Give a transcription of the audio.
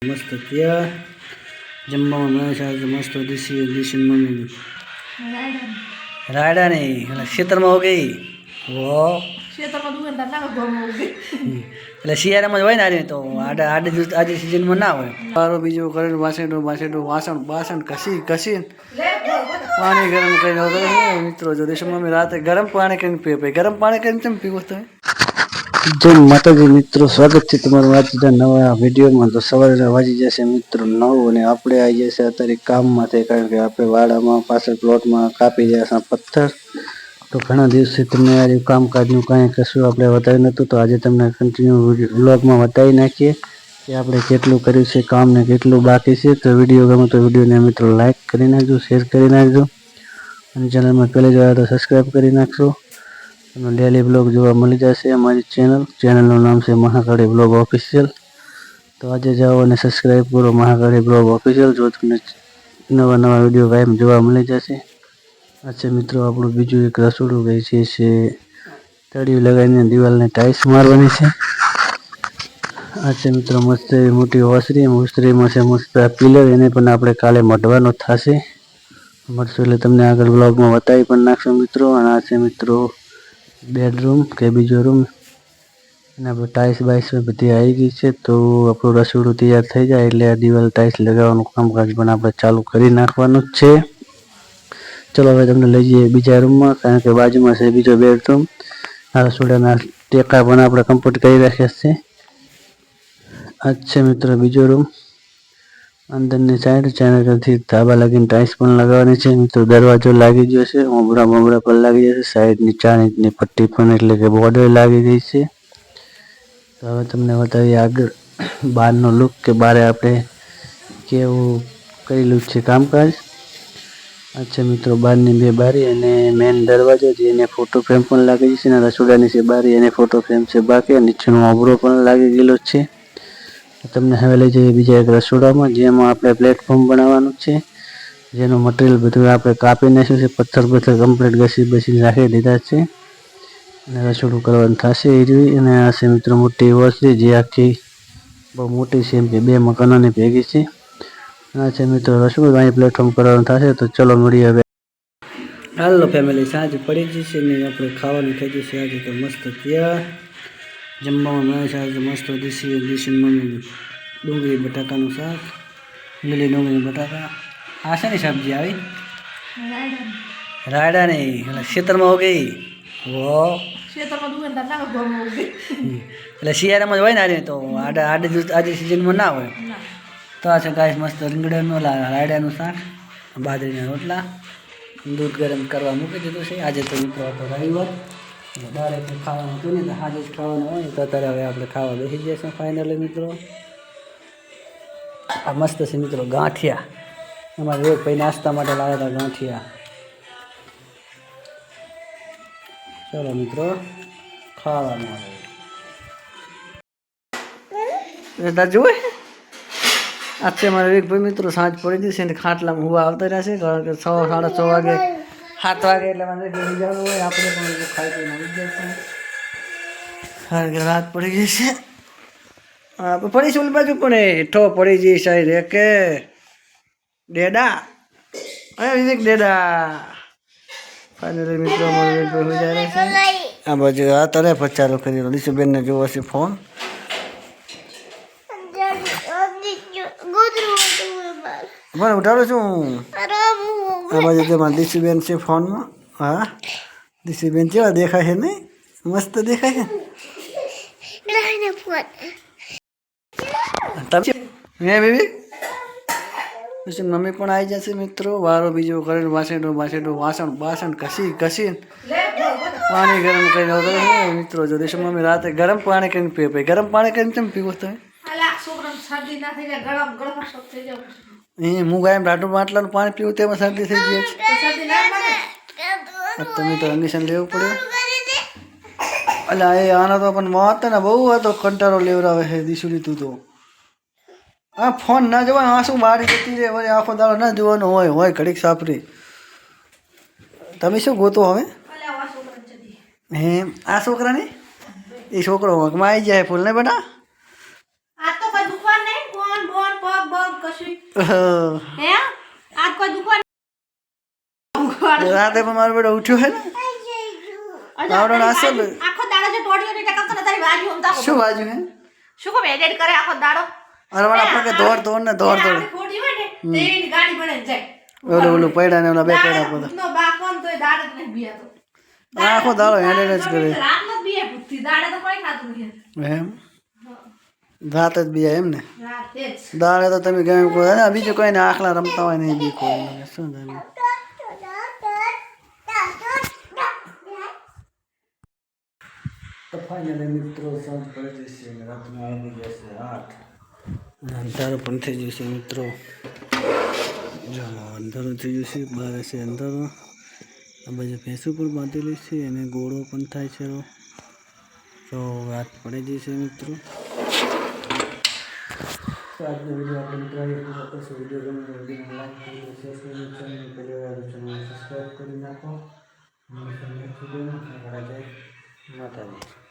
મસ્ત ત્યાં જમવામાં મળે છે આજે મસ્ત દેશી મમ્મી રાયડા નહીં એટલે ખેતરમાં ઉગી હો એટલે શિયાળામાં જ હોય ને આજે તો આજે સિઝનમાં ના હોય મારું બીજું કરેલું વાસણ કસી પાણી ગરમ કરીને મિત્રો જો દેશ મમ્મી રાતે ગરમ પાણી કરીને પીવે ગરમ પાણી કરીને કેમ પીવો તમે જય માતાજી મિત્રો, સ્વાગત છે તમારું આજના નવા વિડીયોમાં। તો સવારે વાગી જશે મિત્રો 9 અને આપણે આવી જશે અત્યારે કામમાંથી, કારણ કે આપણે વાડામાં પાછળ પ્લોટમાં કાપી જશે પથ્થર। તો ઘણા દિવસથી તમને આ કામકાજનું કાંઈ કશું આપણે બતાવ્યું નહોતું, તો આજે તમને કન્ટિન્યુ વ્લોગમાં બતાવી નાખીએ કે આપણે કેટલું કર્યું છે કામ ને કેટલું બાકી છે। તો વિડીયો ગમે તો વિડીયોને મિત્રો લાઇક કરી નાખજો, શેર કરી નાખજો અને ચેનલમાં પહેલી જ વાર તો સબસ્ક્રાઈબ કરી નાખજો। તમને ડેલી બ્લોગ જોવા મળી જશે અમારી ચેનલનું નામ છે મહાકાળી બ્લોગ ઓફિશિયલ। તો આજે જાઓ અને સબસ્ક્રાઈબ કરો મહાકાળી બ્લોગ ઓફિશિયલ, જો તમને નવા વિડીયો કાયમ જોવા મળી જશે। અચ્છા મિત્રો, આપણું બીજું એક રસોડું ગઈ છે તળિયું લગાવીને દિવાલને ટાઇલ્સ મારવાની છે। અચ્છા મિત્રો, મસ્ત મોટી ઓસરીમાં છે મસ્ત પિલર, એને પણ આપણે કાલે મઢવાનો થશે, મળશું એટલે તમને આગળ બ્લોગમાં બતાવી પણ નાખશો મિત્રો। અને આ છે મિત્રો બેડરૂમ કે બીજો રૂમ, અને આપણે ટાઇલ્સ બાઇલ્સ બધી આવી ગઈ છે। તો આપણું રસોડું તૈયાર થઈ જાય એટલે આ દિવાલ ટાઇલ્સ લગાવવાનું કામકાજ પણ આપણે ચાલુ કરી નાખવાનું જ છે। ચલો હવે તમને લઈ જઈએ બીજા રૂમમાં, કારણ કે બાજુમાં છે બીજો બેડરૂમ। આ રસોડાના ટેકા પણ આપણે કમ્પ્લીટ કરી રાખ્યા છે। આ છે મિત્રો બીજો રૂમ, અંદરની સાઈડથી ધાબા લાગીને ટાઇલ્સ પણ લગાવવાની છે મિત્રો। દરવાજો લાગી ગયો છે, ઓમરા પણ લાગી જશે, સાઈડની 4 ઇંચની પટ્ટી પણ એટલે કે બોર્ડર લાગી ગઈ છે। તો હવે તમને બતાવીએ આગળ બહારનો લુક કે બહાર આપણે કેવું કરેલું છે કામકાજ। અચ્છા મિત્રો, બહારની 2 બારી અને મેન દરવાજો છે, એને ફોટો ફ્રેમ પણ લાગી છે, અને રસોડાની છે બારી એને ફોટો ફ્રેમ છે બાકી, નીચેનો ઓબરો પણ લાગી ગયેલો છે। તમને હવે લઈ જઈએ બીજા એક રસોડામાં, જેમાં આપણે પ્લેટફોર્મ બનાવવાનું છે, જેનું મટીરિયલ બધું આપણે કાપી નાખ્યું છે, પથ્થર કમ્પ્લીટ ઘસી રાખી દીધા છે, અને રસોડું કરવાનું થશે એ રહ્યું। અને આ છે મિત્રો મોટી ઓસરી, જે આખી બહુ મોટી છે, એમ કે 2 મકાનોની ભેગી છે। આ છે મિત્રો રસોડું, અહીં પ્લેટફોર્મ કરવાનું થશે। તો ચલો મળીએ હવે। હાલો ફેમિલી, સાંજ પડી ગઈ છે ને આપણે ખાવાનું થઈ ગયું છે આજે તો મસ્ત ત્યાં જમવામાં મળે છે આજે મસ્ત દેશી મમ્મી ડુંગળી બટાકાનું શાક, લીલી ડુંગળી બટાકા। આ શેની સબ્જી આવી? રાયડા નહીં એટલે ખેતરમાં ઉગી હો એટલે શિયાળામાં જ હોય ને આજે તો આજે સિઝનમાં ના હોય। તો આ છે ગાઈસ મસ્ત રીંગણાનું રાયડાનું શાક, બાજરીના રોટલા, દૂધ ગરમ કરવા મૂકી દીધું છે। આજે તો મિત્રો હતો રવિવાર, ડાયરેક્ટ ખાવાનું હતું ને, આજે જ ખાવાનું હોય તો અત્યારે હવે આપણે ખાવા બેસી જઈશું ફાઇનલી મિત્રો। આ મસ્ત છે મિત્રો ગાંઠિયા, અમારે એક ભાઈ નાસ્તા માટે લાવ્યા હતા ગાંઠિયા। ચલો મિત્રો ખાવાનું આવે જોઈ। આજે મારે એક ભાઈ મિત્રો સાંજ પડી જશે ને ખાટલામાં હુવા આવતા રહેશે, કારણ કે 6 સાડા 6 વાગે 7 વાગે એટલે મને ઘરે જવાનું હોય, આપણે પણ ખાઈ પીને આવી જશે, કારણ કે રાત પડી જશે। પડી છે ઓલી બાજુ પણ હેઠો પડી જઈ સાઈ રે કે ડેડા વિવેક ડેડા ફાઇનલી મિત્રો આ બાજુ આ તરે પચારો કરી લીસુબેનને જોવો છે ફોન। મને ઉઠાડું છું આ બાજુ તેમાં દીશુબેન છે ફોનમાં। હા દીશુબેન કેવા દેખાય છે નહીં? મસ્ત દેખાય છે હે બેબી? મમ્મી પણ આવી જશે મિત્રો, વારો બીજો કરેલું વાસણ કસી પાણી ગરમ કરીને મિત્રો, જો દેશ મમ્મી રાતે ગરમ પાણી કરીને પીવે ગરમ પાણી કરીને કેમ પીવો તમે? હું ગાયમ રાટું માટલાનું પાણી પીવું તેમાં શરદી થઈ ગઈ છે, તમે તો ઇન્જેક્શન લેવું પડે। એટલે એ આનો તો પણ મોત ને બહુ હતો, કંટાળો લેવડાવે છે દીશુડી તું તો। હા ફોન ના જોવાય, હા શું બારી જતી રહે, વળી આખો દાડો ના જોવાનો હોય ઘડીક સાપરી। તમે શું ગોતો હવે? હે આ છોકરાની એ છોકરો વગમાં આવી જાય ફૂલ ને બેટા, પછી હે આજ કોઈ દુકાન રાતે પણ મારો બેટો ઉઠ્યો હે ને આવડો નાસો લે આખો દાડો જે ટોડીઓ ને ટકા તારી બાજુ હમતા શું બાજુ હે શું કો એડિટ કરે આખો દાડો અરે વાળા આપણે કે દોડ ને દોડ ખોડી હોય ને તેની ગાડી બને જાય ઓલું પૈડા ને ઓલા બે પૈડા પોતા નો બાકોન તોય દાડે જ નહીં બીયાતો આખો દાડો હેડે જ કરે રાત નો બીએ ભૂતી દાડે તો કોઈ ખાતું નહીં એમ રાત જ બીયા એમ ને રાતે જ દાડે તો તમે ગમે કહો ને બીજું કોઈ ને આખલા રમતા હોય નહીં બી કોઈ શું થાય તો ફાઇનલી મિત્રો સાંજ પડી જશે અને રાતના આવી જશે 8 અંધારું પણ થઈ જશે મિત્રો જો અંધારું થઈ જશે બહાર હશે અંધારું આ બાજુ ભેંસું પણ બાંધેલી છે અને ગોળો પણ થાય છે તો રાત પડી જશે મિત્રો તો આજનો વિડીયો આપણે મિત્રો વિડીયો ગમે તો વિડીયોને લાઈક કરી શેર કરી ચેનલ પહેલી વાર ચેનલ સબસ્ક્રાઈબ કરી નાખો નેક્સ્ટ વિડીયોમાં જય માતાજી.